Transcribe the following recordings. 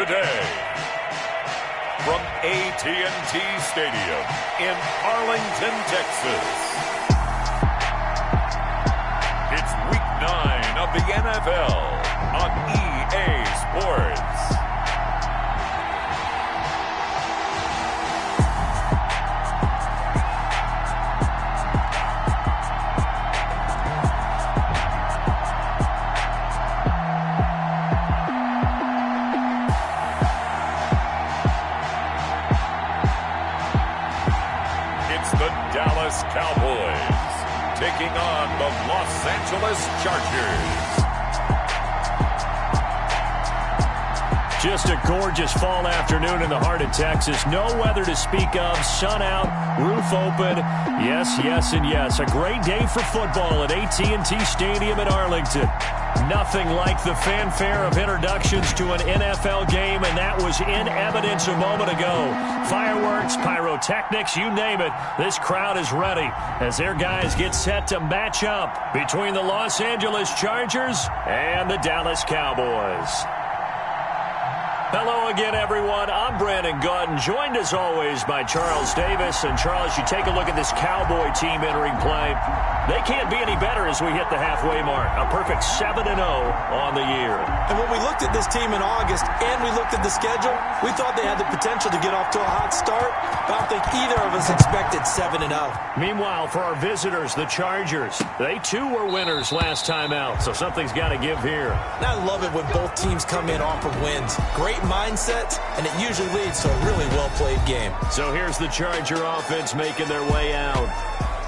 today. From AT&T Stadium in Arlington, Texas. It's Week 9 of the NFL on EA Sports. Cowboys taking on the Los Angeles Chargers. Just a gorgeous fall afternoon in the heart of Texas. No weather to speak of. Sun out, roof open. Yes, yes, and yes. A great day for football at AT&T Stadium in Arlington. Nothing like the fanfare of introductions to an NFL game, and that was in evidence a moment ago. Fireworks, pyrotechnics, you name it. This crowd is ready as their guys get set to match up between the Los Angeles Chargers and the Dallas Cowboys. Hello again, everyone. I'm Brandon Gautin, joined as always by Charles Davis. And Charles, you take a look at this Cowboy team entering play. They can't be any better as we hit the halfway mark. A perfect 7-0 on the year. And when we looked at this team in August and we looked at the schedule, we thought they had the potential to get off to a hot start. But I don't think either of us expected 7-0. Meanwhile, for our visitors, the Chargers, they too were winners last time out. So something's got to give here. And I love it when both teams come in off of wins. Great mindsets, and it usually leads to a really well-played game. So here's the Charger offense making their way out.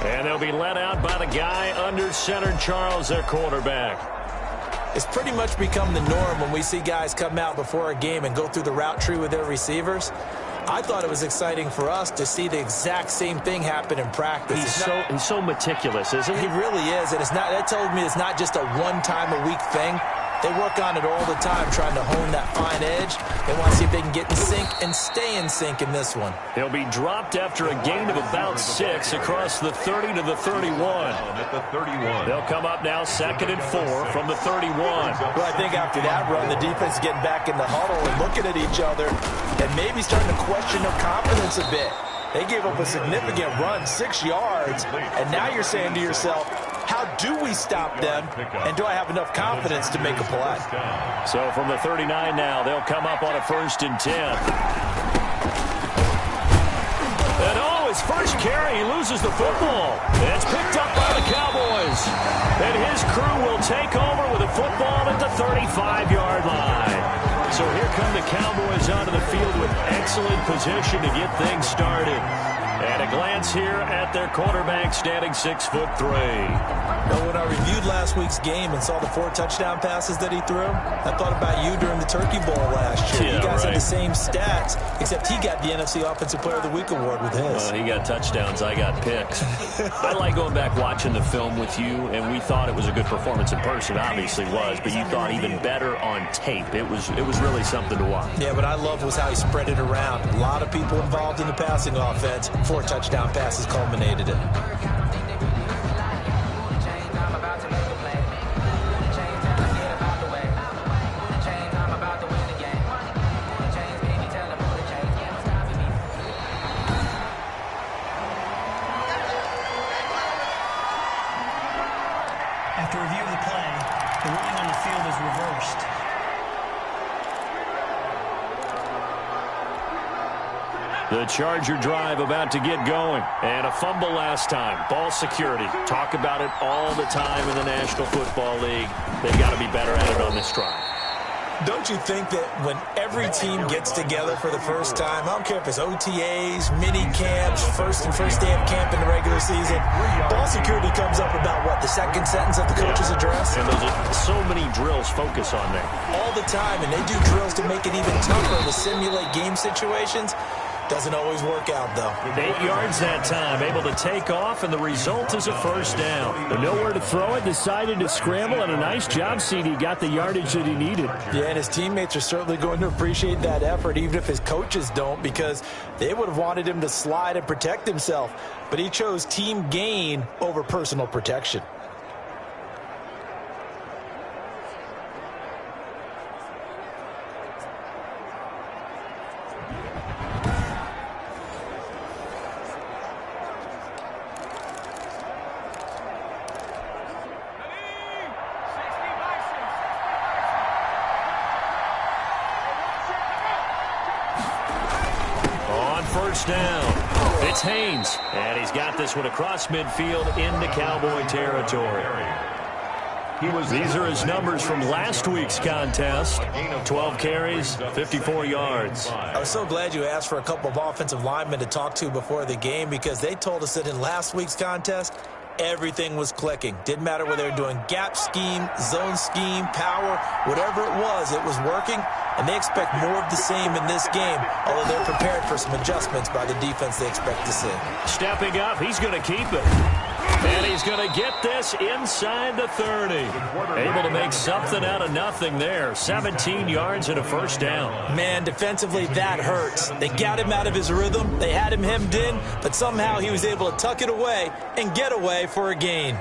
And they'll be led out by the guy under center, Charles, their quarterback. It's pretty much become the norm when we see guys come out before a game and go through the route tree with their receivers. I thought it was exciting for us to see the exact same thing happen in practice. He's so meticulous, isn't he? He really is, and that tells me it's not just a one-time-a-week thing. They work on it all the time, trying to hone that fine edge. They want to see if they can get in sync and stay in sync in this one. He'll be dropped after a gain of about 6 across the 30 to the 31. They'll come up now 2nd and 4 from the 31. Well, I think after that run, the defense is getting back in the huddle and looking at each other and maybe starting to question their confidence a bit. They gave up a significant run, 6 yards, and now you're saying to yourself, how do we stop them, and do I have enough confidence to make a play? So from the 39 now, they'll come up on a 1st and 10. And his first carry, he loses the football. It's picked up by the Cowboys. And his crew will take over with a football at the 35-yard line. So here come the Cowboys onto the field with excellent position to get things started. And a glance here at their quarterback standing 6'3". Now, when I reviewed last week's game and saw the 4 touchdown passes that he threw, I thought about you during the Turkey Bowl last year. Yeah, you guys had the same stats, except he got the NFC Offensive Player of the Week award with his. He got touchdowns, I got picks. I like going back watching the film with you, and we thought it was a good performance in person. Obviously was, but you thought even better on tape. It was really something to watch. Yeah, what I loved was how he spread it around. A lot of people involved in the passing offense. 4 touchdown passes culminated it. After review of the play, the ruling on the field is reversed. The Charger drive about to get going. And a fumble last time. Ball security. Talk about it all the time in the National Football League. They've got to be better at it on this drive. Don't you think that when every team gets together for the first time, I don't care if it's OTAs, mini camps, first day of camp in the regular season, ball security comes up about, what, the second sentence of the coach's address? And those are so many drills focus on that. All the time, and they do drills to make it even tougher to simulate game situations. Doesn't always work out, though. 8 yards that time, able to take off, and the result is a first down. But nowhere to throw it, decided to scramble, and a nice job, CD. Got the yardage that he needed. Yeah, and his teammates are certainly going to appreciate that effort, even if his coaches don't, because they would have wanted him to slide and protect himself. But he chose team gain over personal protection. first down. It's Haynes, and he's got this one across midfield into Cowboy territory. These are his numbers from last week's contest. 12 carries, 54 yards. I was so glad you asked for a couple of offensive linemen to talk to before the game, because they told us that in last week's contest, everything was clicking. Didn't matter whether they were doing gap scheme, zone scheme, power, whatever it was working. And they expect more of the same in this game, although they're prepared for some adjustments by the defense they expect to see. Stepping up, he's going to keep it. And he's going to get this inside the 30. Able to make something out of nothing there. 17 yards and a first down. Man, defensively, that hurts. They got him out of his rhythm. They had him hemmed in, but somehow he was able to tuck it away and get away for a gain.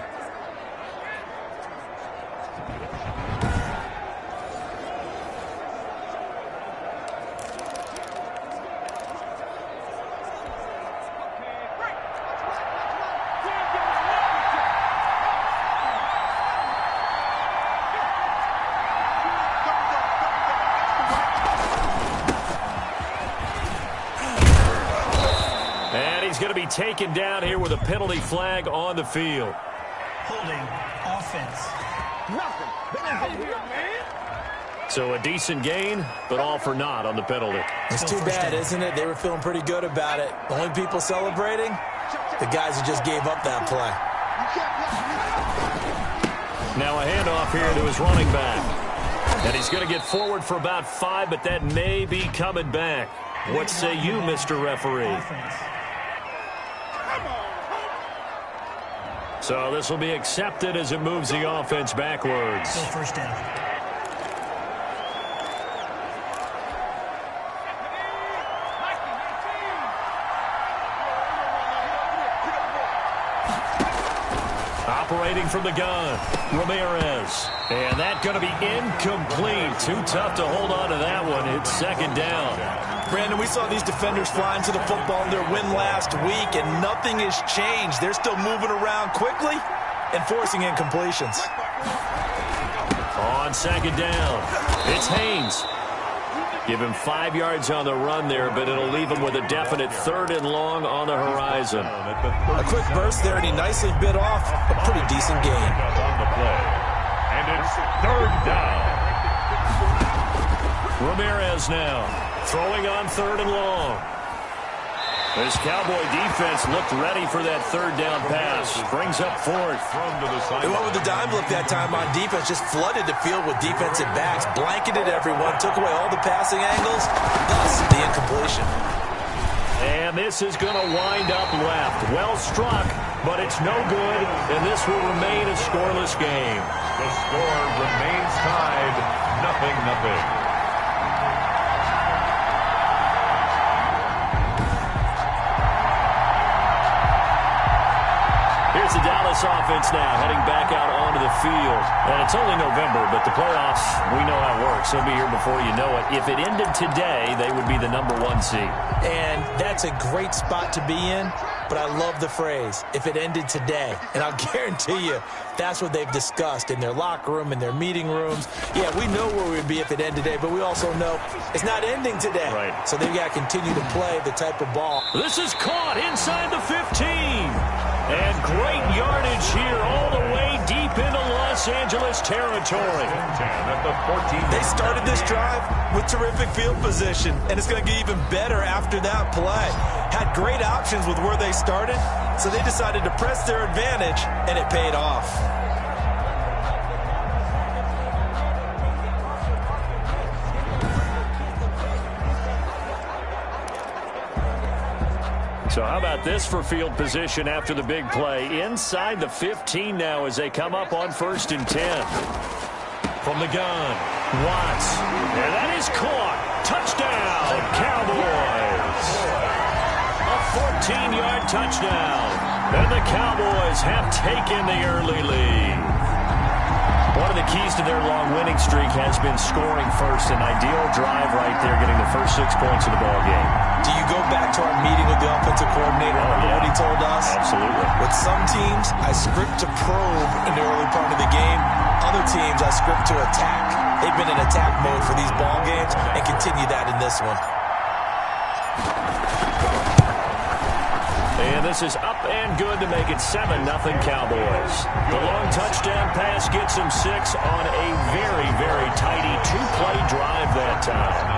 Taken down here with a penalty flag on the field. Holding offense. So a decent gain, but all for naught on the penalty. It's too bad, isn't it? They were feeling pretty good about it. The only people celebrating, the guys who just gave up that play. Now a handoff here to his running back. And he's going to get forward for about 5, but that may be coming back. What say you, Mr. Referee? Offense. So this will be accepted as it moves the offense backwards. Still first down. Operating from the gun, Ramirez. And that's going to be incomplete. Too tough to hold on to that one. It's second down. Brandon, we saw these defenders flying to the football in their win last week, and nothing has changed. They're still moving around quickly and forcing incompletions. On second down, it's Haynes. Give him 5 yards on the run there, but it'll leave him with a definite 3rd and long on the horizon. A quick burst there, and he nicely bit off a pretty decent gain. On the play. And it's 3rd down. Ramirez now, throwing on 3rd and long. This Cowboy defense looked ready for that 3rd down pass. Brings up 4th. They went with the dime look that time on defense, just flooded the field with defensive backs, blanketed everyone, took away all the passing angles, thus the incompletion. And this is going to wind up left. Well struck, but it's no good, and this will remain a scoreless game. The score remains tied, 0-0. Here's the Dallas offense now, heading back out onto the field. And it's only November, but the playoffs, we know how it works. They'll be here before you know it. If it ended today, they would be the #1 seed. And that's a great spot to be in, but I love the phrase, if it ended today. And I'll guarantee you, that's what they've discussed in their locker room, in their meeting rooms. Yeah, we know where we'd be if it ended today, but we also know it's not ending today. Right. So they've got to continue to play the type of ball. This is caught inside the 15. And great yardage here all the way deep into Los Angeles territory. They started this drive with terrific field position, and it's going to get even better after that play. Had great options with where they started, so they decided to press their advantage, and it paid off. So how about this for field position after the big play? Inside the 15 now as they come up on 1st and 10. From the gun, Watts. And that is caught. Touchdown, Cowboys. A 14-yard touchdown. And the Cowboys have taken the early lead. One of the keys to their long winning streak has been scoring first. An ideal drive right there, getting the first 6 points of the ball game. Do you go back to our meeting with the offensive coordinator? Remember what he told us? Absolutely. With some teams, I script to probe in the early part of the game. Other teams, I script to attack. They've been in attack mode for these ball games and continue that in this one. And this is up and good to make it 7-0 Cowboys. The long touchdown pass gets them 6 on a very, very tidy 2-play drive that time.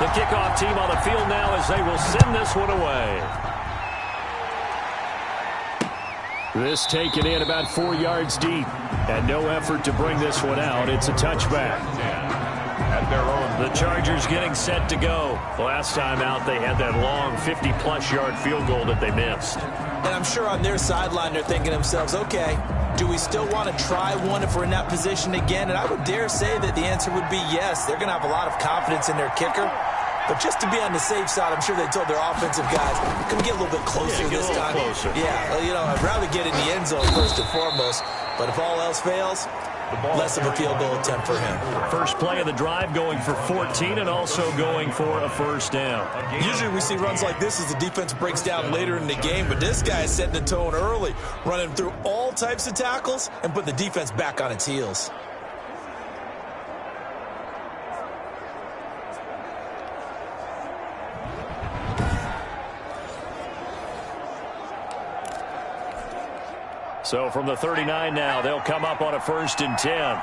The kickoff team on the field now as they will send this one away. This taken in about 4 yards deep. And no effort to bring this one out. It's a touchback. At their own. The Chargers getting set to go. Last time out, they had that long 50-plus yard field goal that they missed. And I'm sure on their sideline they're thinking to themselves, okay, do we still want to try one if we're in that position again? And I would dare say that the answer would be yes. They're going to have a lot of confidence in their kicker. But just to be on the safe side, I'm sure they told their offensive guys, can we get a little bit closer this time? Yeah, well, you know, I'd rather get in the end zone first and foremost. But if all else fails, less of a field goal attempt for him. First play of the drive going for 14 and also going for a first down. Usually we see runs like this as the defense breaks down later in the game, but this guy is setting the tone early, running through all types of tackles and put the defense back on its heels. So from the 39 now, they'll come up on a 1st and 10.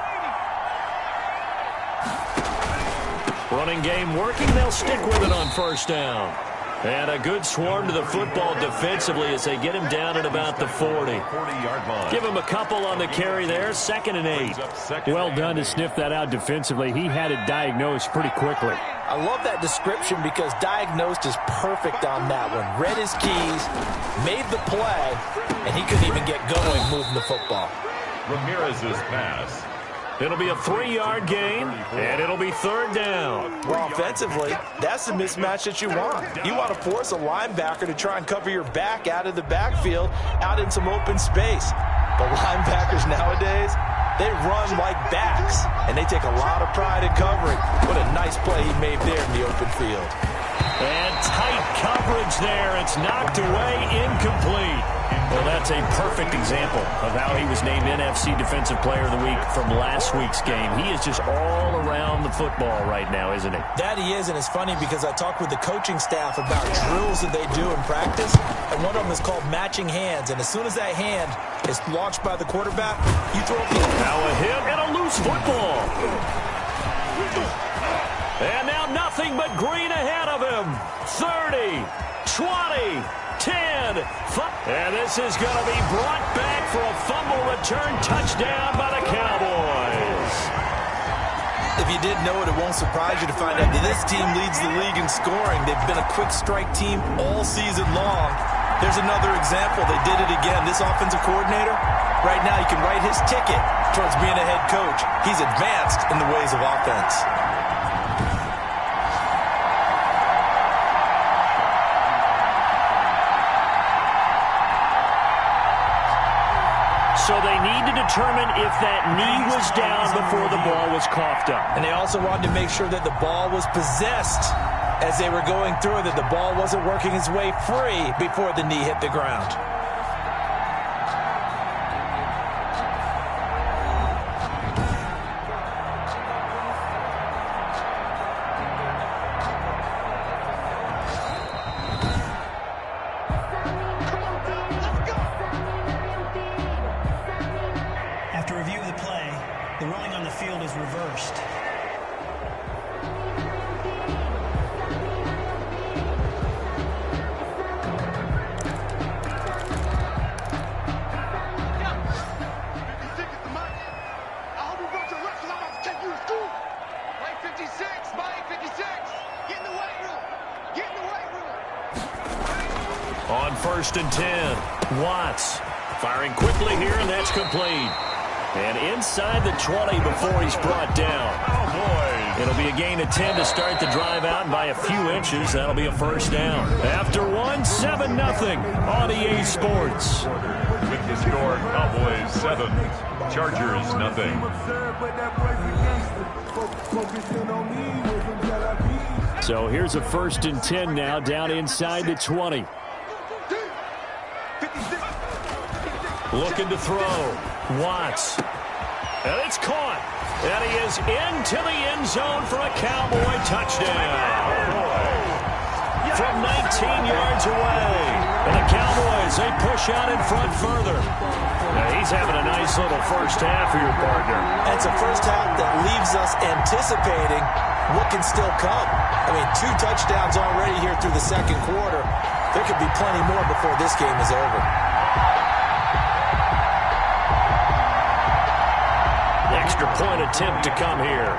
Running game working. They'll stick with it on 1st down. And a good swarm to the football defensively as they get him down at about the 40. Give him a couple on the carry there. 2nd and 8. Well done to sniff that out defensively. He had it diagnosed pretty quickly. I love that description because diagnosed is perfect on that one. Read his keys, made the play, and he couldn't even get going moving the football. Ramirez's pass. It'll be a 3-yard gain, and it'll be 3rd down. Well, offensively, that's the mismatch that you want. You want to force a linebacker to try and cover your back out of the backfield, out in some open space. But linebackers nowadays, they run like backs, and they take a lot of pride in covering. What a nice play he made there in the open field. And tight coverage there. It's knocked away, incomplete. Well, that's a perfect example of how he was named NFC Defensive Player of the Week from last week's game. He is just all around the football right now, isn't he? That he is, and it's funny because I talked with the coaching staff about drills that they do in practice, and one of them is called matching hands. And as soon as that hand is launched by the quarterback, you throw it. Now a hit and a loose football. And now nothing but green ahead of him. 30, 20, 10. And this is going to be brought back for a fumble return touchdown by the Cowboys. If you didn't know it, it won't surprise you to find out that this team leads the league in scoring. They've been a quick strike team all season long. There's another example. They did it again. This offensive coordinator, right now, you can write his ticket towards being a head coach. He's advanced in the ways of offense. So they need to determine if that knee was down before the ball was coughed up. And they also wanted to make sure that the ball was possessed as they were going through it, that the ball wasn't working its way free before the knee hit the ground. After review of the play, the ruling on the field is reversed. On 1st and 10, Watts firing quickly here, and that's complete. And inside the 20 before he's brought down. It'll be a gain of 10 to start the drive out, and by a few inches, that'll be a first down. After one, 7-0 on EA Sports. With the score, Cowboys 7, Chargers nothing. So here's a 1st and 10 now, down inside the 20. Looking to throw. Watts. And it's caught. And he is into the end zone for a Cowboy touchdown. From 19 yards away. And the Cowboys, they push out in front further. Now he's having a nice little first half for your partner. And it's a first half that leaves us anticipating what can still come. I mean, 2 touchdowns already here through the second quarter. There could be plenty more before this game is over. Extra point attempt to come here.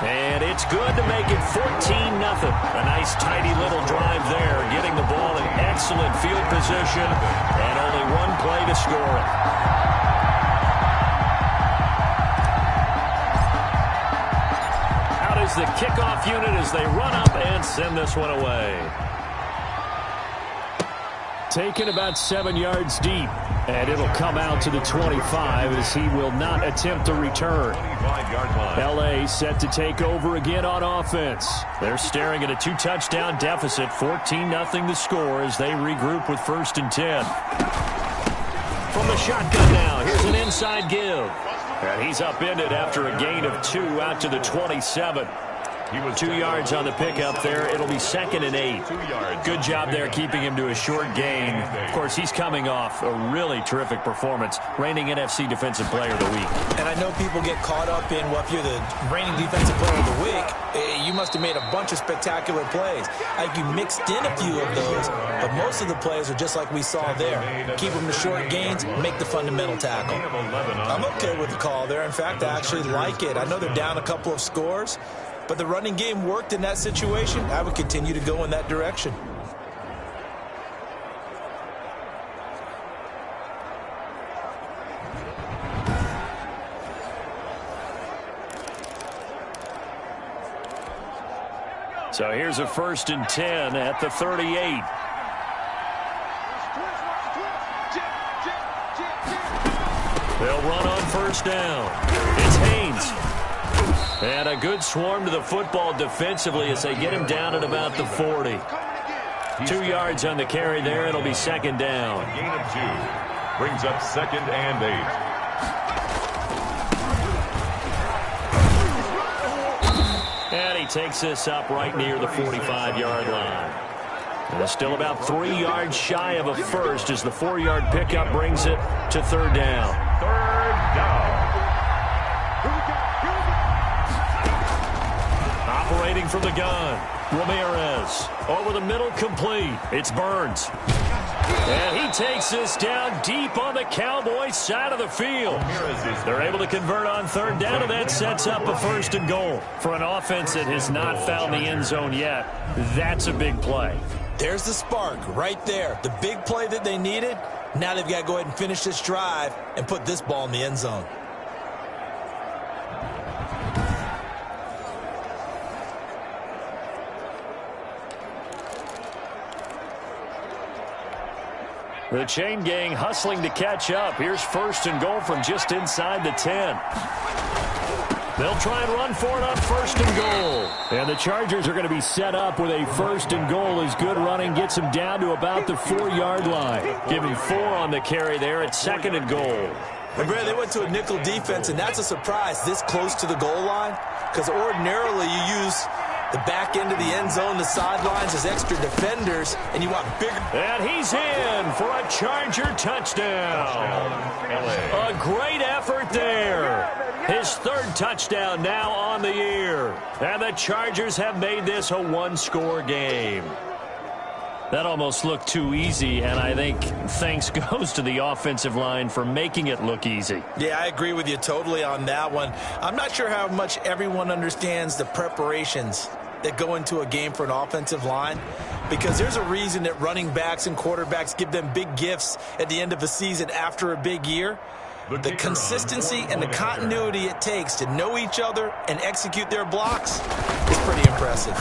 And it's good to make it 14-0. A nice tidy little drive there, getting the ball in excellent field position, and only one play to score it. Out is the kickoff unit as they run up and send this one away. Taken about 7 yards deep, and it'll come out to the 25 as he will not attempt to return. L.A. set to take over again on offense. They're staring at a 2-touchdown deficit, 14-0 the score as they regroup with 1st and 10. From the shotgun now, here's an inside give. And he's upended after a gain of 2 out to the 27. 2 yards on the pickup there. It'll be 2nd and 8. Good job there keeping him to a short gain. Of course, he's coming off a really terrific performance, reigning NFC Defensive Player of the Week. And I know people get caught up in, well, if you're the reigning Defensive Player of the Week, you must have made a bunch of spectacular plays. I think you mixed in a few of those, but most of the plays are just like we saw there. Keep them to short gains, make the fundamental tackle. I'm okay with the call there. In fact, I actually like it. I know they're down a couple of scores, but the running game worked in that situation. I would continue to go in that direction. So here's a 1st and 10 at the 38. They'll run on 1st down. It's Haynes. And a good swarm to the football defensively as they get him down at about the 40. 2 yards on the carry there. It'll be 2nd down. Gain of 2. Brings up 2nd and 8. And he takes this up right near the 45-yard line. And it's still about 3 yards shy of a first as the 4-yard pickup brings it to 3rd down. 3rd down. Operating from the gun, Ramirez. Over the middle, complete. It's Burns. And he takes this down deep on the Cowboys side of the field. They're able to convert on 3rd down, and that sets up a 1st and goal. For an offense that has not found the end zone yet, that's a big play. There's the spark right there. The big play that they needed. Now they've got to go ahead and finish this drive and put this ball in the end zone. The chain gang hustling to catch up. Here's 1st and goal from just inside the 10. They'll try and run for it on 1st and goal. And the Chargers are going to be set up with a 1st and goal as good running gets them down to about the 4-yard line. Giving 4 on the carry there at 2nd and goal. And Brad, they went to a nickel defense, and that's a surprise this close to the goal line, because ordinarily you use the back end of the end zone, the sidelines as extra defenders, and you want bigger. And he's in for a Charger touchdown. A great effort there. His 3rd touchdown now on the year. And the Chargers have made this a 1-score game. That almost looked too easy, and I think thanks goes to the offensive line for making it look easy. Yeah, I agree with you totally on that one. I'm not sure how much everyone understands the preparations that go into a game for an offensive line, because there's a reason that running backs and quarterbacks give them big gifts at the end of a season after a big year. The consistency and the continuity it takes to know each other and execute their blocks is pretty impressive.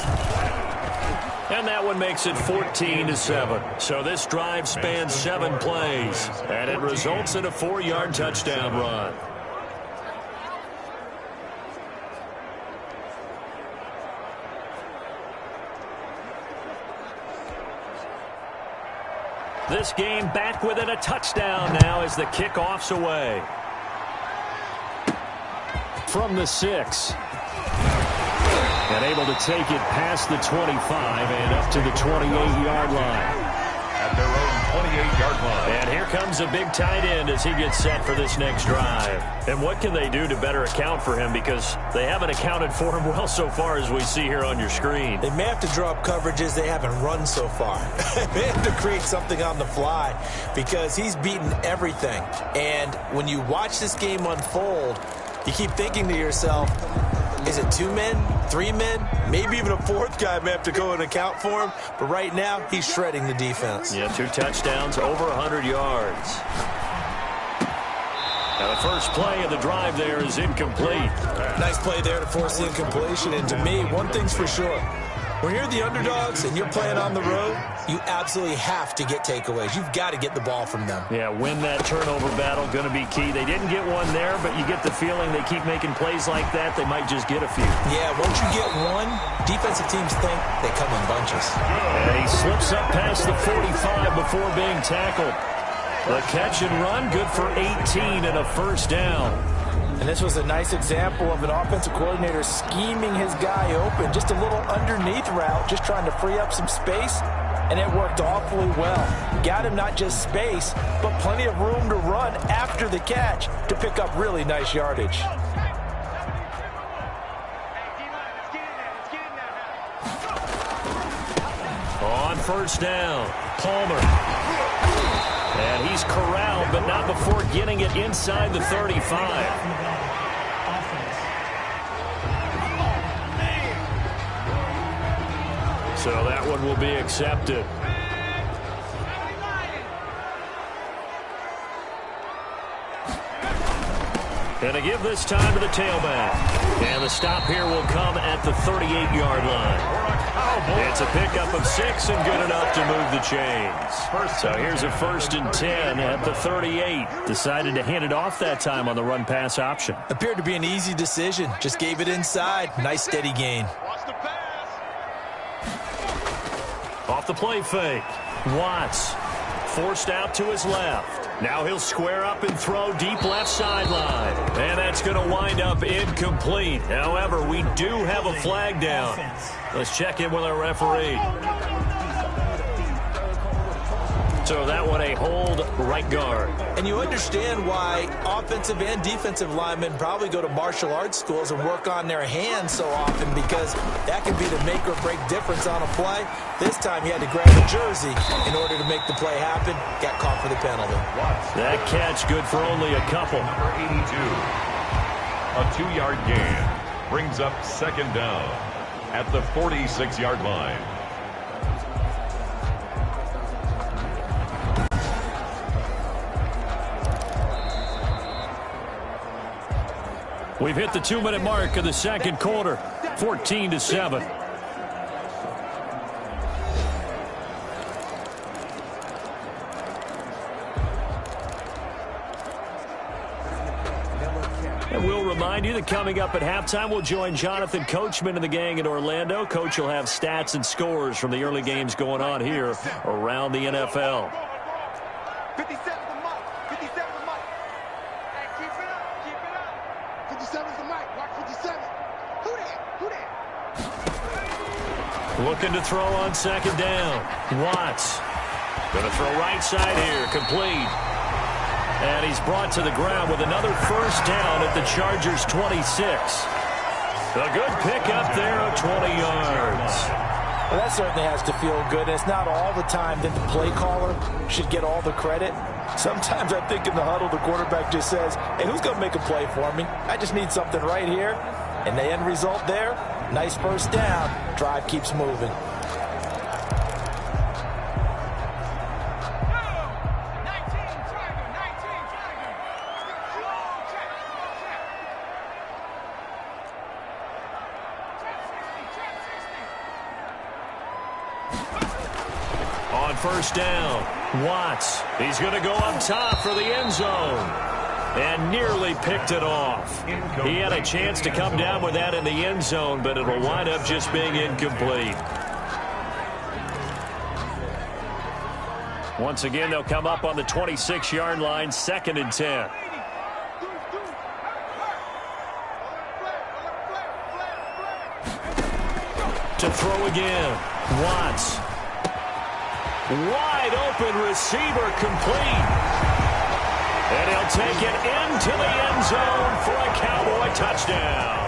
And that one makes it 14-7. So this drive spans 7 plays, and it results in a 4-yard touchdown run. This game back within a touchdown now as the kickoff's away. From the 6. And able to take it past the 25 and up to the 28-yard line. At their own 28-yard line. And here comes a big tight end as he gets set for this next drive. And what can they do to better account for him? Because they haven't accounted for him well so far as we see here on your screen. They may have to draw up coverages they haven't run so far. They have to create something on the fly because he's beaten everything. And when you watch this game unfold, you keep thinking to yourself, is it 2 men, 3 men, maybe even a 4th guy may have to go and account for him. But right now, he's shredding the defense. Yeah, 2 touchdowns, over 100 yards. Now the first play of the drive there is incomplete. Nice play there to force the incompletion. And to me, one thing's for sure. When you're the underdogs and you're playing on the road, you absolutely have to get takeaways. You've got to get the ball from them. Yeah, win that turnover battle, going to be key. They didn't get one there, but you get the feeling they keep making plays like that, they might just get a few. Yeah, once you get one, defensive teams think they come in bunches. And he slips up past the 45 before being tackled. The catch and run, good for 18 and a first down. And this was a nice example of an offensive coordinator scheming his guy open. Just a little underneath route, just trying to free up some space, and it worked awfully well. Got him not just space, but plenty of room to run after the catch to pick up really nice yardage. On first down, Palmer. And he's corralled, but not before getting it inside the 35. So that one will be accepted. And a give this time to the tailback. And the stop here will come at the 38-yard line. It's a pickup of 6 and good enough to move the chains. So here's a 1st and 10 at the 38. Decided to hand it off that time on the run-pass option. Appeared to be an easy decision. Just gave it inside. Nice steady gain. Off the play fake. Watts forced out to his left. Now he'll square up and throw deep left sideline. And that's going to wind up incomplete. However, we do have a flag down. Let's check in with our referee. So that one a hold right guard. And you understand why offensive and defensive linemen probably go to martial arts schools and work on their hands so often, because that can be the make or break difference on a play. This time he had to grab a jersey in order to make the play happen. Got caught for the penalty. That catch good for only a couple. Number 82. A 2-yard gain brings up 2nd down at the 46-yard line. We've hit the 2-minute mark of the second quarter, 14-7. And we'll remind you that coming up at halftime, we'll join Jonathan Coachman and the gang in Orlando. Coach will have stats and scores from the early games going on here around the NFL. 57 the mic. 57 the mic. Hey, keep it up. Keep it up. 57's the mic. Watch 57. Who that? Who that? Looking to throw on 2nd down. Watts. Going to throw right side here. Complete. And he's brought to the ground with another first down at the Chargers' 26. A good pickup there of 20 yards. Well, that certainly has to feel good. And it's not all the time that the play caller should get all the credit. Sometimes I think in the huddle, the quarterback just says, hey, who's going to make a play for me? I just need something right here. And the end result there, nice first down. Drive keeps moving. First down, Watts. He's going to go up top for the end zone. And nearly picked it off. He had a chance to come down with that in the end zone, but it'll wind up just being incomplete. Once again, they'll come up on the 26-yard line, 2nd and 10. To throw again. Watts. Wide open receiver complete. And he'll take it into the end zone for a Cowboy touchdown.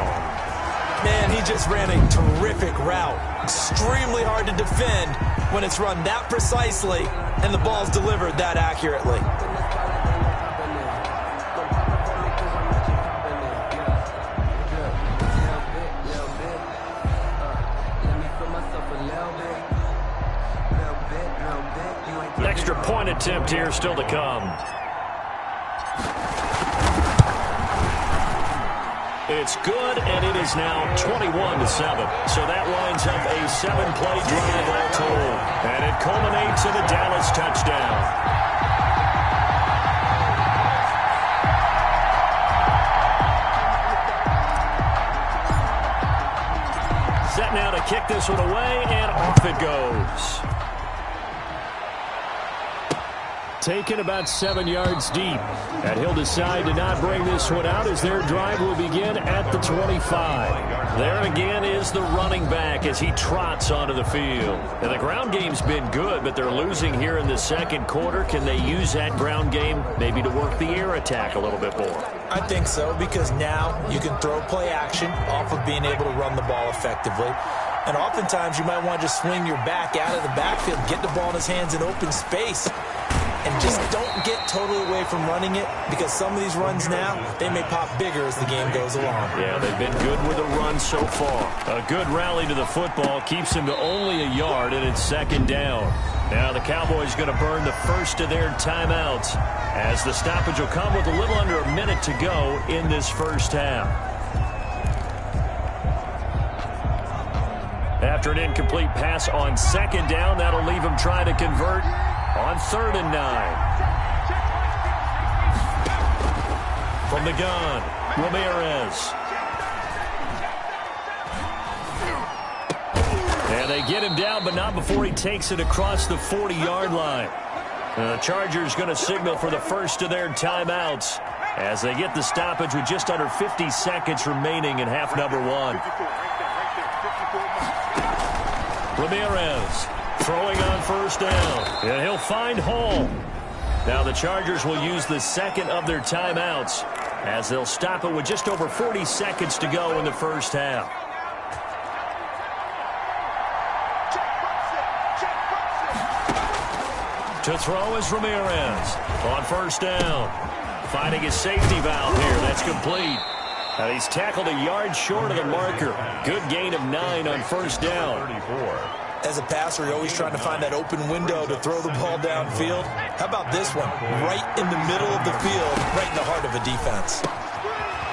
Man, he just ran a terrific route. Extremely hard to defend when it's run that precisely and the ball's delivered that accurately. Extra point attempt here still to come. It's good, and it is now 21-7. So that winds up a 7-play drive all told. And it culminates in a Dallas touchdown. Set now to kick this one away, and off it goes. Taken about 7 yards deep. And he'll decide to not bring this one out as their drive will begin at the 25. There again is the running back as he trots onto the field. And the ground game's been good, but they're losing here in the second quarter. Can they use that ground game maybe to work the air attack a little bit more? I think so, because now you can throw play action off of being able to run the ball effectively. And oftentimes you might want to just swing your back out of the backfield, get the ball in his hands in open space. And just don't get totally away from running it, because some of these runs now, they may pop bigger as the game goes along. Yeah, they've been good with the run so far. A good rally to the football keeps them to only a yard, and it's 2nd down. Now the Cowboys going to burn the first of their timeouts as the stoppage will come with a little under a minute to go in this first half. After an incomplete pass on 2nd down, that'll leave them trying to convert on 3rd and 9. From the gun, Ramirez. And they get him down, but not before he takes it across the 40-yard line. The Chargers going to signal for the first of their timeouts as they get the stoppage with just under 50 seconds remaining in half number 1. Ramirez throwing on 1st down, and he'll find Hall. Now the Chargers will use the second of their timeouts as they'll stop it with just over 40 seconds to go in the first half. To throw is Ramirez on 1st down. Finding his safety valve here. That's complete. And he's tackled a yard short of the marker. Good gain of 9 on 1st down. 34. As a passer, you're always trying to find that open window to throw the ball downfield. How about this one? Right in the middle of the field, right in the heart of a defense.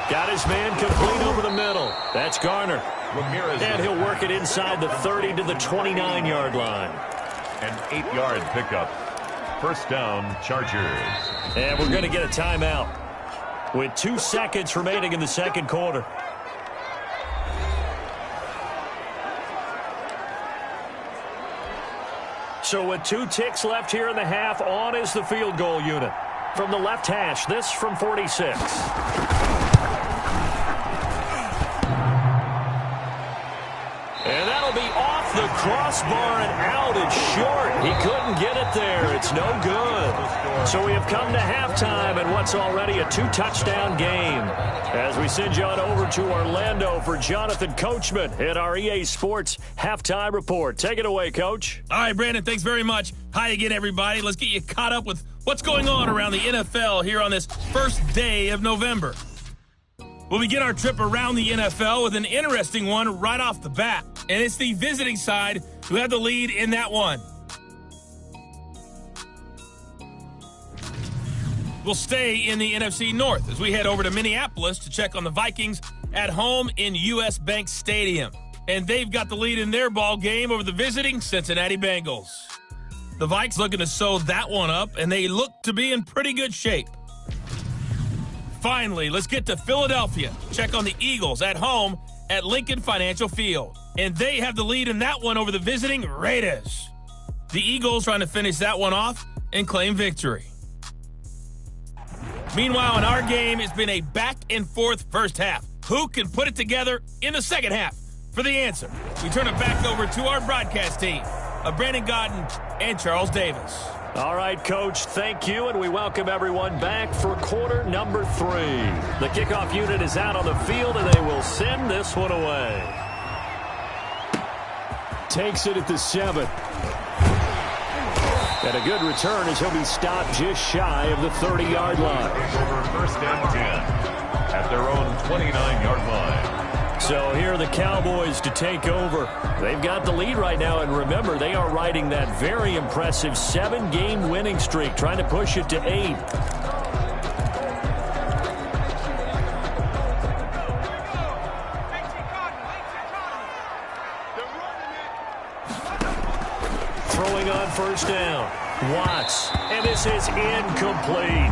Got his man complete over the middle. That's Garner. And he'll work it inside the 30 to the 29-yard line. An 8-yard pickup. 1st down, Chargers. And we're going to get a timeout with 2 seconds remaining in the second quarter. So with 2 ticks left here in the half, on is the field goal unit. From the left hash, this from 46. And that'll be off the crossbar and out. It's short. He couldn't get it there. It's no good. So we have come to halftime and what's already a 2-touchdown game. As we send you on over to Orlando for Jonathan Coachman at our EA Sports Halftime Report. Take it away, Coach. All right, Brandon, thanks very much. Hi again, everybody. Let's get you caught up with what's going on around the NFL here on this first day of November. We'll begin our trip around the NFL with an interesting one right off the bat. And it's the visiting side who have the lead in that one. We'll stay in the NFC North as we head over to Minneapolis to check on the Vikings at home in US Bank Stadium. And they've got the lead in their ball game over the visiting Cincinnati Bengals. The Vikes looking to sew that one up, and they look to be in pretty good shape. Finally, let's get to Philadelphia. Check on the Eagles at home at Lincoln Financial Field. And they have the lead in that one over the visiting Raiders. The Eagles trying to finish that one off and claim victory. Meanwhile, in our game, it's been a back-and-forth first half. Who can put it together in the second half? For the answer, we turn it back over to our broadcast team of Brandon Godden and Charles Davis. All right, Coach, thank you, and we welcome everyone back for quarter number 3. The kickoff unit is out on the field, and they will send this one away. Takes it at the 7. And a good return as he'll be stopped just shy of the 30-yard line. Over first and 10 at their own 29-yard line. So here are the Cowboys to take over. They've got the lead right now, and remember, they are riding that very impressive 7-game winning streak, trying to push it to 8. Throwing on first down. Watts, and this is incomplete.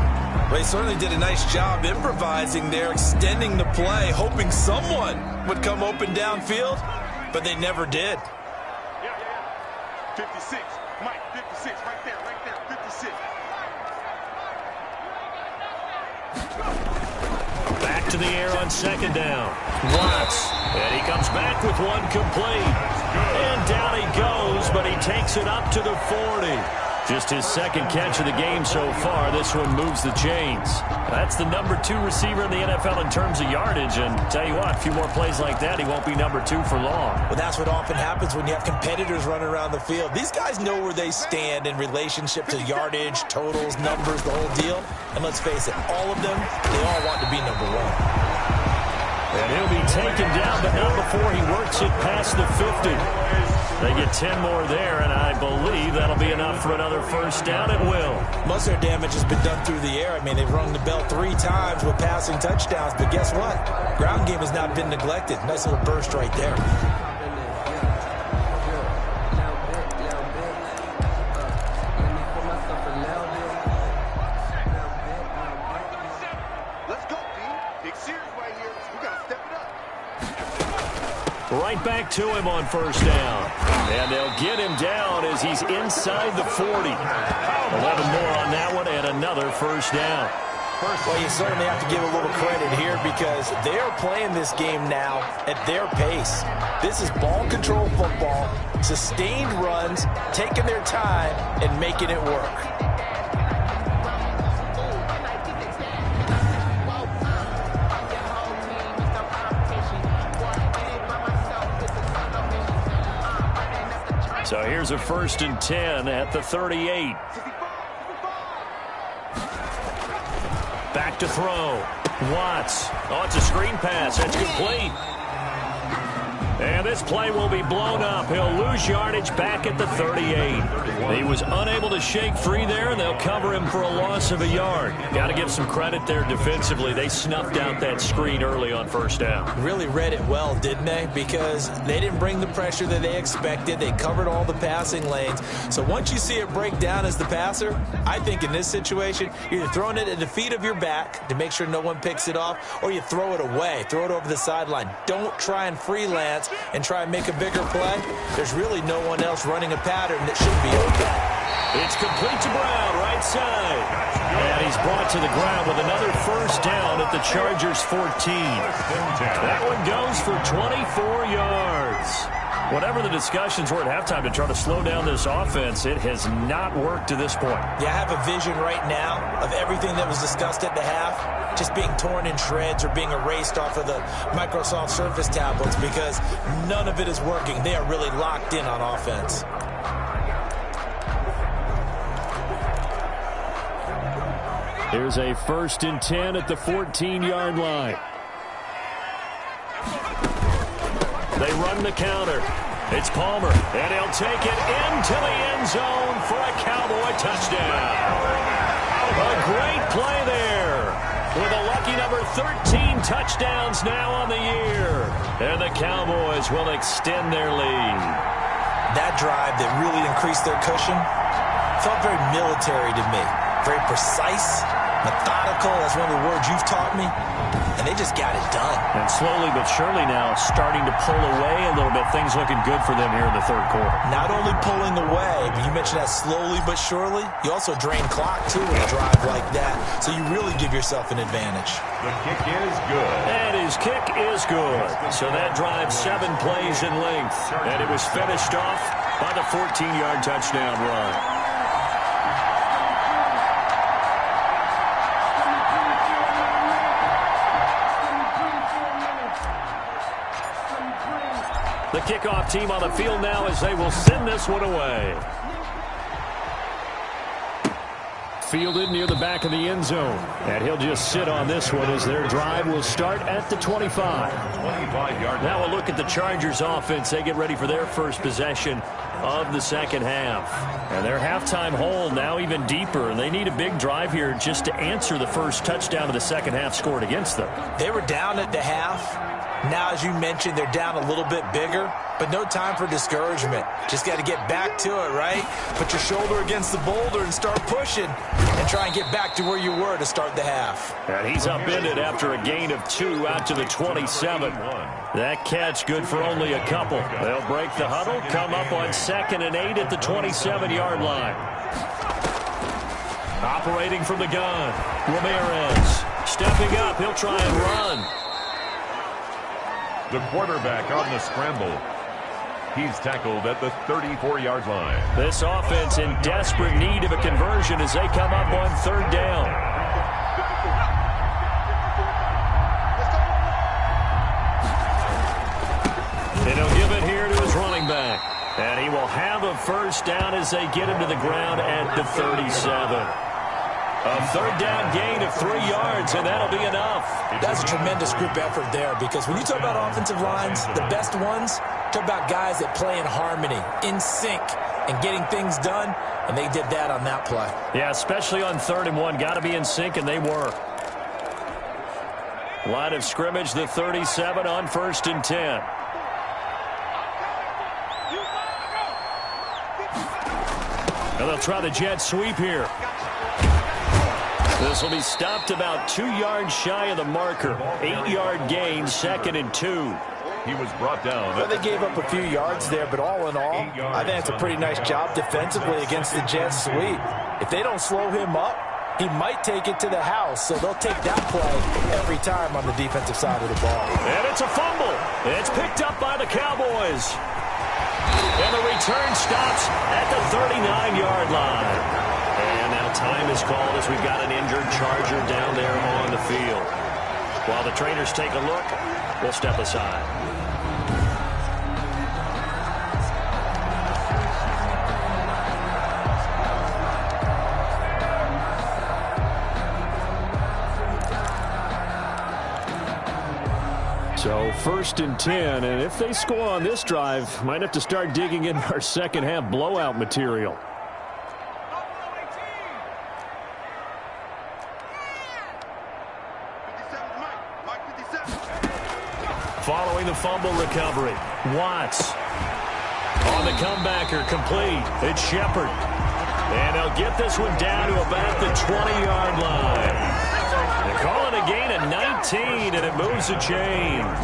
Well, they certainly did a nice job improvising there, extending the play, hoping someone would come open downfield, but they never did. 56, Mike, 56, right there, 56. Back to the air on second down. Watts, and he comes back with one complete. And down he goes, but he takes it up to the 40. Just his second catch of the game so far. This one moves the chains. That's the number 2 receiver in the NFL in terms of yardage. And tell you what, a few more plays like that, he won't be number 2 for long. Well, that's what often happens when you have competitors running around the field. These guys know where they stand in relationship to yardage, totals, numbers, the whole deal. And let's face it, all of them, they all want to be number 1. And he'll be taken down, but not before he works it past the 50. They get 10 more there, and I believe that'll be enough for another first down. It will. Most of their damage has been done through the air. I mean, they've rung the bell 3 times with passing touchdowns, but guess what? Ground game has not been neglected. Nice little burst right there. Right back to him on first down. And they'll get him down as he's inside the 40. 11 more on that one and another first down. Well, you certainly have to give a little credit here because they are playing this game now at their pace. This is ball control football, sustained runs, taking their time and making it work. So here's a 1st and 10 at the 38. Back to throw. Watts. Oh, it's a screen pass. That's complete. And this play will be blown up. He'll lose yardage back at the 38. He was unable to shake free there, and they'll cover him for a loss of a yard. Got to give some credit there defensively. They snuffed out that screen early on first down. Really read it well, didn't they? Because they didn't bring the pressure that they expected. They covered all the passing lanes. So once you see it break down as the passer, I think in this situation, you're either throwing it at the feet of your back to make sure no one picks it off, or you throw it away. Throw it over the sideline. Don't try and freelance and try and make a bigger play. There's really no one else running a pattern that should be open. It's complete to Brown, right side. And he's brought to the ground with another first down at the Chargers 14. That one goes for 24 yards. Whatever the discussions were at halftime to try to slow down this offense, it has not worked to this point. Yeah, I have a vision right now of everything that was discussed at the half just being torn in shreds or being erased off of the Microsoft Surface tablets because none of it is working. They are really locked in on offense. Here's a 1st and 10 at the 14-yard line. They run the counter. It's Palmer, and he'll take it into the end zone for a Cowboy touchdown. A great play there with a lucky number 13 touchdowns now on the year. And the Cowboys will extend their lead. That drive that really increased their cushion felt very military to me. Very precise, Methodical, that's one of the words you've taught me. And they just got it done. And slowly but surely now starting to pull away a little bit. Things looking good for them here in the third quarter. Not only pulling away, but you mentioned that slowly but surely. You also drain clock, too, in a drive like that. So you really give yourself an advantage. The kick is good. And his kick is good. So that drive 7 plays in length. And it was finished off by the 14-yard touchdown run. The kickoff team on the field now as they will send this one away. Fielded near the back of the end zone. And he'll just sit on this one as their drive will start at the 25. 25-yard. Now we'll look at the Chargers offense. They get ready for their first possession of the second half. And their halftime hole now even deeper. And they need a big drive here just to answer the first touchdown of the second half scored against them. They were down at the half. Now, as you mentioned, they're down a little bit bigger, but no time for discouragement. Just got to get back to it, right? Put your shoulder against the boulder and start pushing and try and get back to where you were to start the half. And he's upended after a gain of 2 out to the 27. That catch good for only a couple. They'll break the huddle, come up on 2nd and 8 at the 27-yard line. Operating from the gun, Ramirez. Stepping up, he'll try and run. The quarterback on the scramble. He's tackled at the 34-yard line. This offense in desperate need of a conversion as they come up on 3rd down. And he'll give it here to his running back. And he will have a first down as they get him to the ground at the 37. A 3rd down gain of 3 yards, and that'll be enough. That's a tremendous group effort there, because when you talk about offensive lines, the best ones, talk about guys that play in harmony, in sync, and getting things done, and they did that on that play. Yeah, especially on 3rd and 1. Got to be in sync, and they were. Line of scrimmage, the 37 on 1st and 10. And they'll try the jet sweep here. This will be stopped about 2 yards shy of the marker. 8-yard gain, 2nd and 2. He was brought down. Well, they gave up a few yards there, but all in all, I think it's a pretty nice job defensively against the jet sweep. If they don't slow him up, he might take it to the house, so they'll take that play every time on the defensive side of the ball. And it's a fumble. It's picked up by the Cowboys. And the return stops at the 39-yard line. And now time is called as we've got an injured Charger down there on the field. While the trainers take a look, we'll step aside. So 1st and 10, and if they score on this drive, might have to start digging in our second half blowout material. Following the fumble recovery, Watts on the comebacker, complete. It's Shepard. And they'll get this one down to about the 20-yard line. They're calling a gain of 19, and it moves the chains.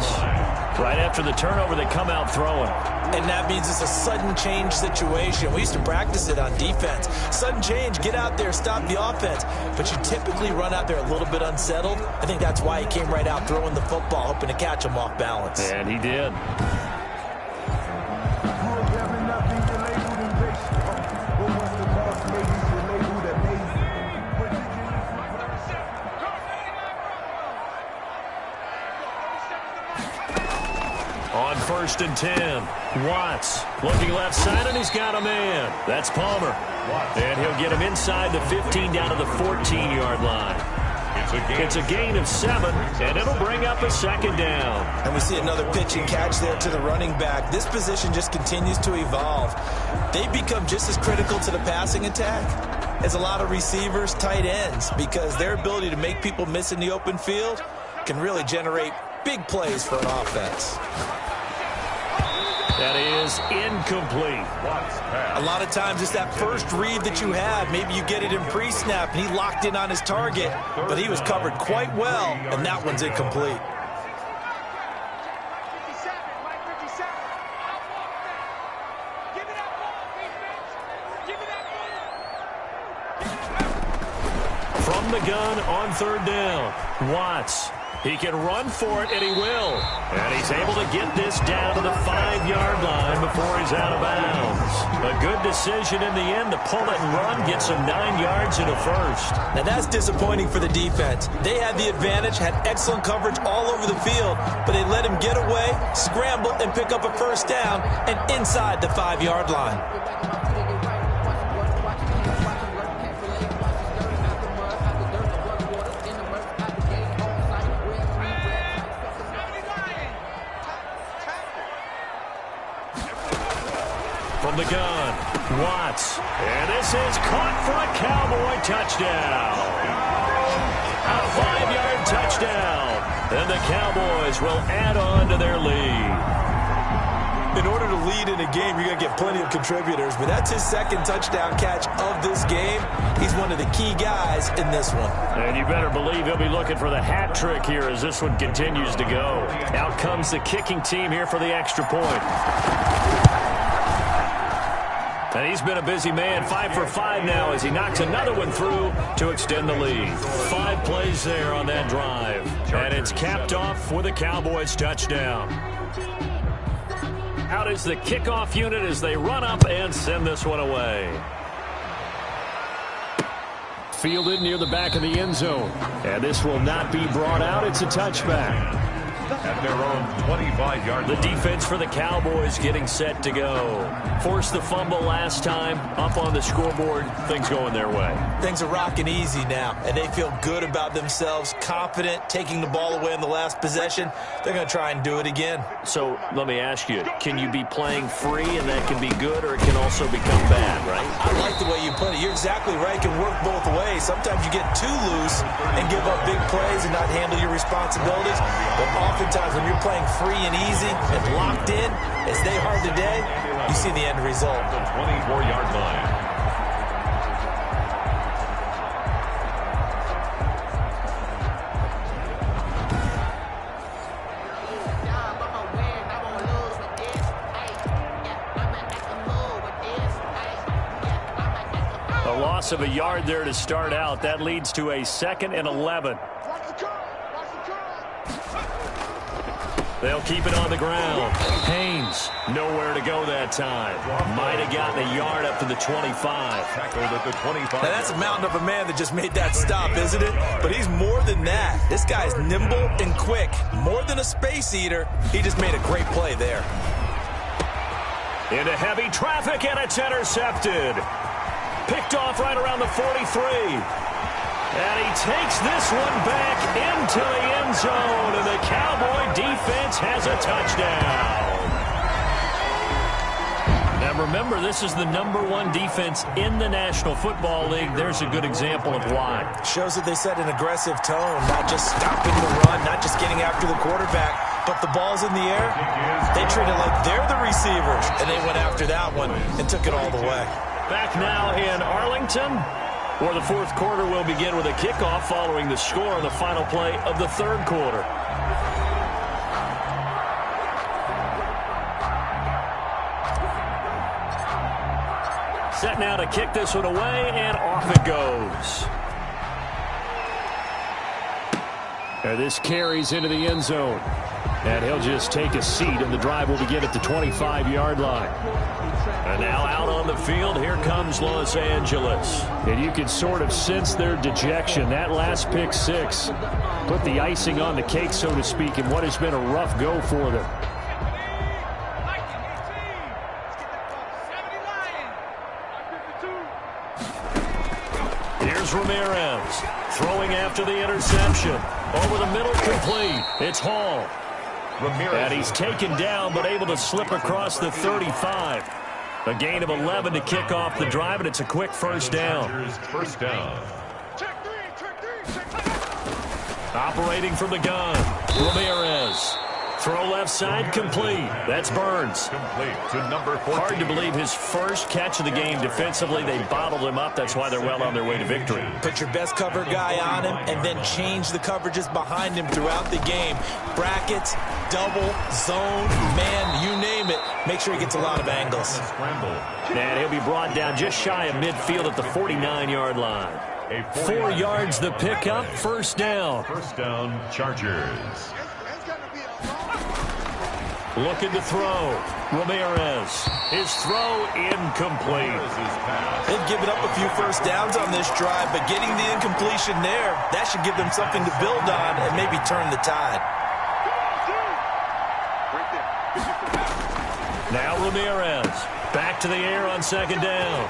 Right after the turnover, they come out throwing. And that means it's a sudden change situation. We used to practice it on defense. Sudden change, get out there, stop the offense. But you typically run out there a little bit unsettled. I think that's why he came right out throwing the football, hoping to catch him off balance. And he did. On 1st and 10, Watts looking left side, and he's got a man. That's Palmer. And he'll get him inside the 15 down to the 14-yard line. It's a gain of 7, and it'll bring up a 2nd down. And we see another pitch and catch there to the running back. This position just continues to evolve. They become just as critical to the passing attack as a lot of receivers, tight ends, because their ability to make people miss in the open field can really generate big plays for an offense. That is incomplete. A lot of times it's that first read that you have. Maybe you get it in pre-snap, and he locked in on his target, but he was covered quite well, and that one's incomplete. From the gun on third down, Watts. He can run for it, and he will. And he's able to get this down to the 5-yard line before he's out of bounds. A good decision in the end to pull it and run, get some 9 yards and a first. Now that's disappointing for the defense. They had the advantage, had excellent coverage all over the field, but they let him get away, scramble, and pick up a first down, and inside the 5-yard line. From the gun, Watts. And this is caught for a Cowboy touchdown. A 5-yard touchdown. And the Cowboys will add on to their lead. In order to lead in a game, you're going to get plenty of contributors, but that's his second touchdown catch of this game. He's one of the key guys in this one. And you better believe he'll be looking for the hat trick here as this one continues to go. Out comes the kicking team here for the extra point. And he's been a busy man, 5 for 5 now as he knocks another one through to extend the lead. 5 plays there on that drive. And it's capped off with a Cowboys touchdown. Out is the kickoff unit as they run up and send this one away. Fielded near the back of the end zone. And this will not be brought out. It's a touchback. At their own 25-yard line. The defense for the Cowboys getting set to go. Forced the fumble last time. Up on the scoreboard. Things going their way. Things are rocking easy now, and they feel good about themselves, confident, taking the ball away in the last possession. They're going to try and do it again. So let me ask you, can you be playing free and that can be good, or it can also become bad, right? I like the way you put it. You're exactly right. It can work both ways. Sometimes you get too loose and give up big plays and not handle your responsibilities. But oftentimes when you're playing free and easy and locked in, as they are today, you see the end result. The 24-yard line. A loss of a yard there to start out. That leads to a 2nd and 11. They'll keep it on the ground. Haynes, nowhere to go that time. Might have gotten a yard up to the 25. Tackled at the 25. Now that's a mountain of a man that just made that stop, isn't it? But he's more than that. This guy's nimble and quick. More than a space eater. He just made a great play there. Into heavy traffic, and it's intercepted. Picked off right around the 43. And he takes this one back into the end zone, and the Cowboy defense has a touchdown. Now remember, this is the #1 defense in the National Football League. There's a good example of why. Shows that they set an aggressive tone, not just stopping the run, not just getting after the quarterback, but the ball's in the air. They treat it like they're the receivers, and they went after that one and took it all the way. Back now in Arlington, where the fourth quarter will begin with a kickoff following the score on the final play of the third quarter. Set now to kick this one away, and off it goes. And this carries into the end zone. And he'll just take a seat, and the drive will begin at the 25-yard line. And now out on the field, here comes Los Angeles. And you can sort of sense their dejection. That last pick six put the icing on the cake, so to speak, in what has been a rough go for them. Here's Ramirez throwing after the interception. Over the middle, complete. It's Hall. Ramirez. And he's taken down, but able to slip across the 35. A gain of 11 to kick off the drive, and it's a quick first down. First down. Operating from the gun, Ramirez Throw left side, complete. That's Burns. Complete to number 14. Hard to believe his first catch of the game defensively. They bottled him up. That's why they're well on their way to victory. Put your best cover guy on him and then change the coverages behind him throughout the game. Brackets, double, zone, man, you name it. Make sure he gets a lot of angles. And he'll be brought down just shy of midfield at the 49-yard line. 4 yards the pickup, first down. First down, Chargers. Looking to throw. Ramirez. His throw incomplete. They've given up a few first downs on this drive, but getting the incompletion there, that should give them something to build on and maybe turn the tide. Now Ramirez. Back to the air on second down.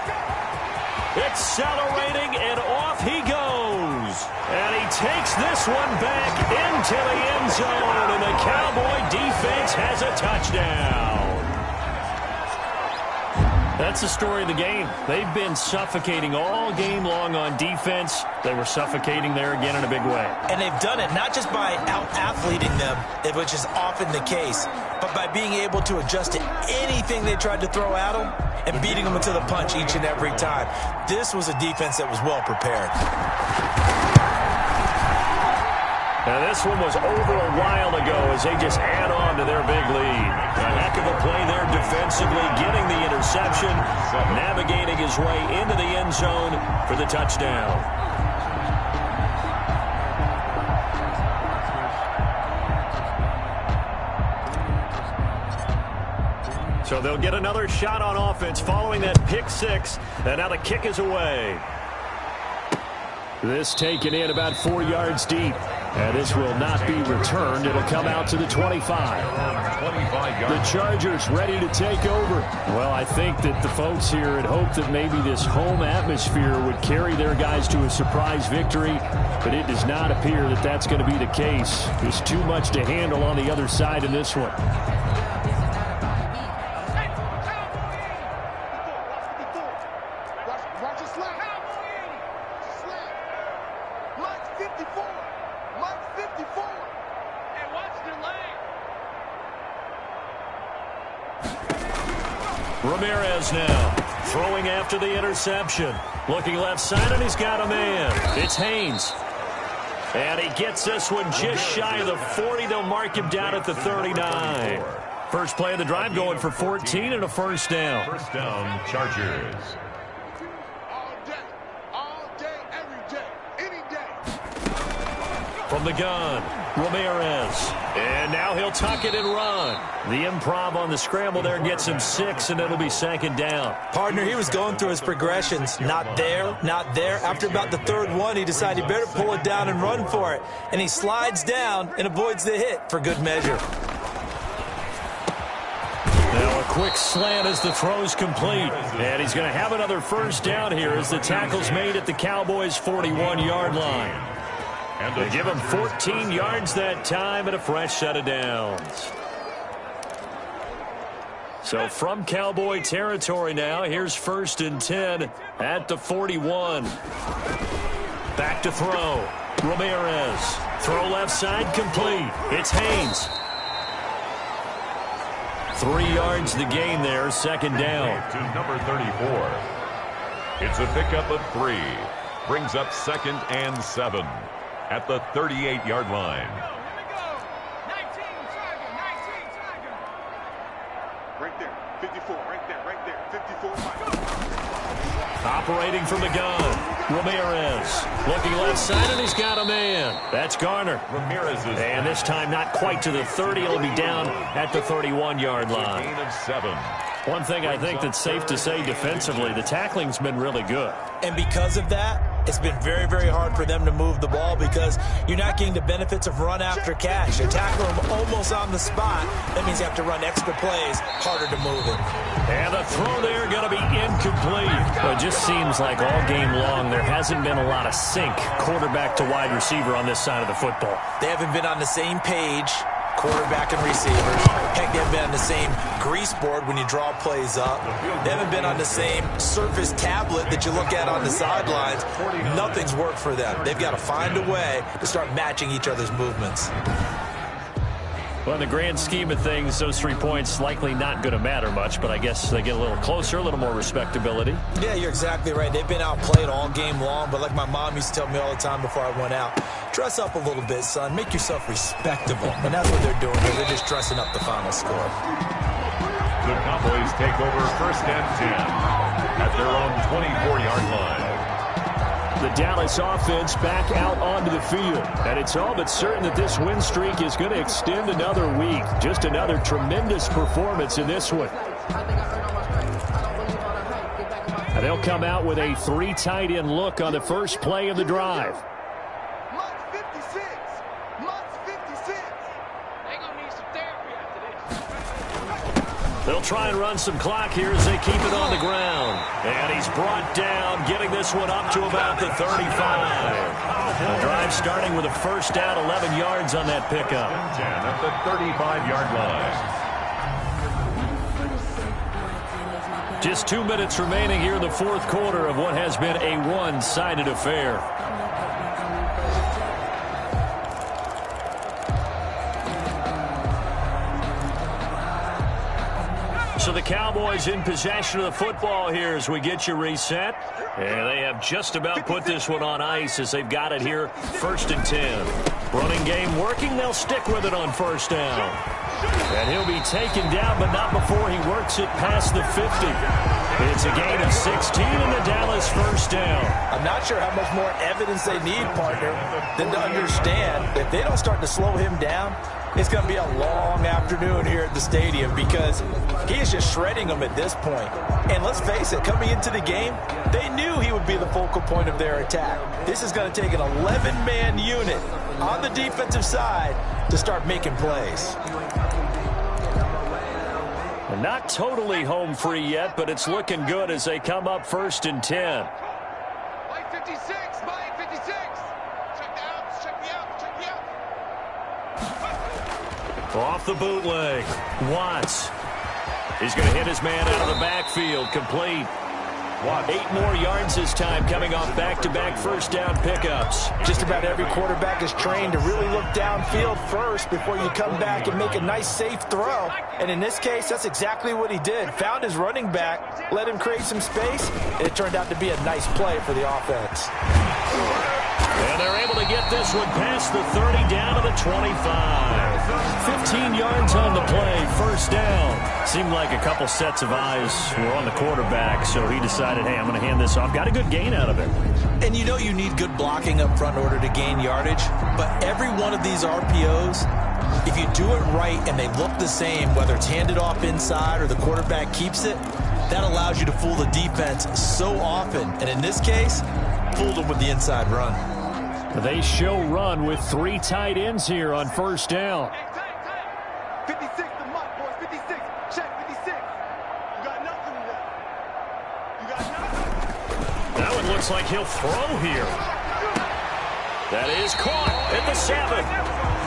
Accelerating, and off he goes. And he takes this one back into the end zone, and the Cowboy defense has a touchdown. That's the story of the game. They've been suffocating all game long on defense. They were suffocating there again in a big way. And they've done it not just by out-athleting them, which is often the case, but by being able to adjust to anything they tried to throw at them and beating them into the punch each and every time. This was a defense that was well prepared. Now this one was over a while ago as they just add on to their big lead. A heck of a play there defensively, getting the interception, navigating his way into the end zone for the touchdown. So they'll get another shot on offense following that pick six, and now the kick is away. This taken in about 4 yards deep. And this will not be returned. It'll come out to the 25. The Chargers ready to take over. Well, I think that the folks here had hoped that maybe this home atmosphere would carry their guys to a surprise victory, but it does not appear that that's going to be the case. There's too much to handle on the other side in this one. Ramirez now throwing after the interception. Looking left side, and he's got a man. It's Haynes. And he gets this one just shy of the 40. They'll mark him down at the 39. First play of the drive going for 14 and a first down. First down, Chargers. All day, every day, any day. From the gun, Ramirez. And now he'll tuck it and run. The improv on the scramble there gets him 6, and it'll be second down. Partner, he was going through his progressions. Not there, not there. After about the third one, he decided he better pull it down and run for it. And he slides down and avoids the hit for good measure. Now a quick slant as the throw's complete. And he's going to have another first down here as the tackle's made at the Cowboys' 41-yard line. And they give him 14 yards that time and a fresh set of downs. So from Cowboy territory now, here's 1st and 10 at the 41. Back to throw. Ramirez. Throw left side complete. It's Haynes. 3 yards the gain there, second down. To number 34. It's a pickup of 3. Brings up 2nd and 7 at the 38-yard line. Right there, 54, right there, 54. Operating from the gun. Ramirez looking left side, and he's got a man. That's Garner. Ramirez is, and this time not quite to the 30. He'll be down at the 31-yard line. gain of 7. One thing I think that's safe to say defensively, the tackling's been really good. And because of that, it's been very, very hard for them to move the ball because you're not getting the benefits of run after catch. You tackle them almost on the spot. That means you have to run extra plays, harder to move it. And the throw there going to be incomplete. Well, it just seems like all game long there hasn't been a lot of sync quarterback to wide receiver on this side of the football. They haven't been on the same page, quarterback and receivers. Heck, they haven't been on the same grease board when you draw plays up. They haven't been on the same surface tablet that you look at on the sidelines. Nothing's worked for them. They've got to find a way to start matching each other's movements. Well, in the grand scheme of things, those 3 points likely not going to matter much, but I guess they get a little closer, a little more respectability. Yeah, you're exactly right. They've been outplayed all game long, but like my mom used to tell me all the time before I went out, dress up a little bit, son. Make yourself respectable. And that's what they're doing here. They're just dressing up the final score. The Cowboys take over 1st and 10 at their own 24-yard line. The Dallas offense back out onto the field. And it's all but certain that this win streak is going to extend another week. Just another tremendous performance in this one. And they'll come out with a 3 tight end look on the first play of the drive. Month 56. Month 56. They're going to need some therapy after this. They'll try and run some clock here as they keep it on the ground. And he's brought down, getting this one up to about the 35. The drive starting with a first down, 11 yards on that pickup. 10 at the 35-yard line. Just 2 minutes remaining here in the fourth quarter of what has been a one-sided affair. So the Cowboys in possession of the football here as we get you reset. And they have just about put this one on ice as they've got it here, 1st and 10. Running game working. They'll stick with it on first down. And he'll be taken down, but not before he works it past the 50. It's a gain of 16 and the Dallas first down. I'm not sure how much more evidence they need, partner, than to understand that if they don't start to slow him down, it's going to be a long afternoon here at the stadium because he is just shredding them at this point. And let's face it, coming into the game, they knew he would be the focal point of their attack. This is going to take an 11-man unit on the defensive side to start making plays. And not totally home free yet, but it's looking good as they come up 1st and 10. Mike 56. Mike 56. Check the outs. Check the outs. Check the outs. Off the bootleg. Watts. He's going to hit his man out of the backfield. Complete. 8 more yards this time coming off back-to-back first down pickups. Just about every quarterback is trained to really look downfield first before you come back and make a nice, safe throw. And in this case, that's exactly what he did. Found his running back, let him create some space, and it turned out to be a nice play for the offense. And they're able to get this one past the 30 down to the 25. 15 yards on the play, first down. Seemed like a couple sets of eyes were on the quarterback, so he decided, hey, I'm going to hand this off. Got a good gain out of it. And you know you need good blocking up front in order to gain yardage, but every one of these RPOs, if you do it right and they look the same, whether it's handed off inside or the quarterback keeps it, that allows you to fool the defense so often. And in this case, fooled them with the inside run. They show run with 3 tight ends here on first down. 56 the mark, boys. 56. Check 56. You got nothing there. You got nothing. That one looks like he'll throw here. That is caught at the 7.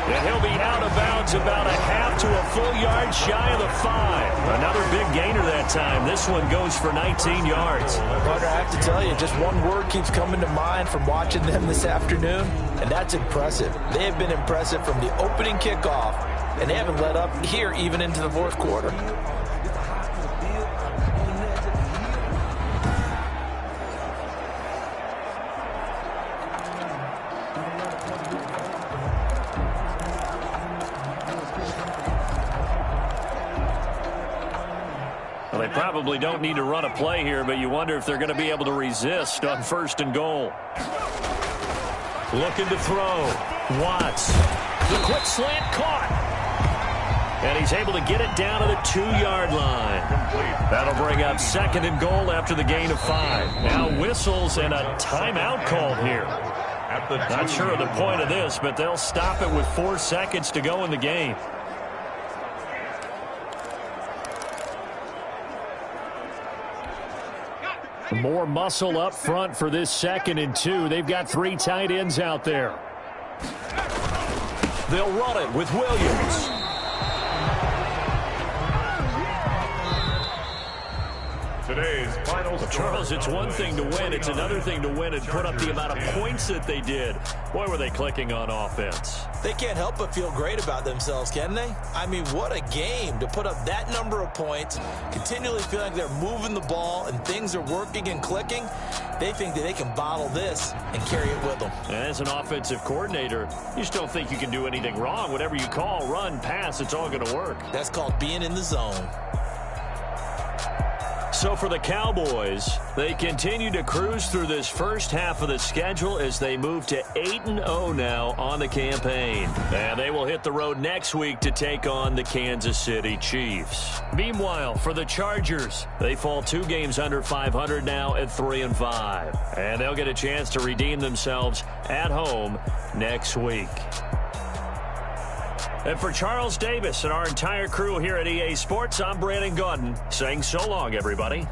And he'll be out of bounds about a half to a full yard shy of the 5. Another big gainer that time. This one goes for 19 yards. Carter, I have to tell you, just one word keeps coming to mind from watching them this afternoon, and that's impressive. They have been impressive from the opening kickoff, and they haven't let up here even into the fourth quarter. Well, they probably don't need to run a play here, but you wonder if they're going to be able to resist on 1st and goal. Looking to throw. Watts. The quick slant caught. And he's able to get it down to the 2-yard line. That'll bring up 2nd and goal after the gain of 5. Now whistles and a timeout called here. Not sure of the point of this, but they'll stop it with 4 seconds to go in the game. More muscle up front for this 2nd and 2. They've got 3 tight ends out there. They'll run it with Williams. Today's final score. Charles, it's one thing to win. It's another thing to win and put up the amount of points that they did. Boy, were they clicking on offense. They can't help but feel great about themselves, can they? I mean, what a game to put up that number of points, continually feeling like they're moving the ball and things are working and clicking. They think that they can bottle this and carry it with them. And as an offensive coordinator, you just don't think you can do anything wrong. Whatever you call, run, pass, it's all going to work. That's called being in the zone. So for the Cowboys, they continue to cruise through this first half of the schedule as they move to 8-0 now on the campaign. And they will hit the road next week to take on the Kansas City Chiefs. Meanwhile, for the Chargers, they fall 2 games under 500 now at 3-5. And they'll get a chance to redeem themselves at home next week. And for Charles Davis and our entire crew here at EA Sports, I'm Brandon Gaudin saying so long, everybody.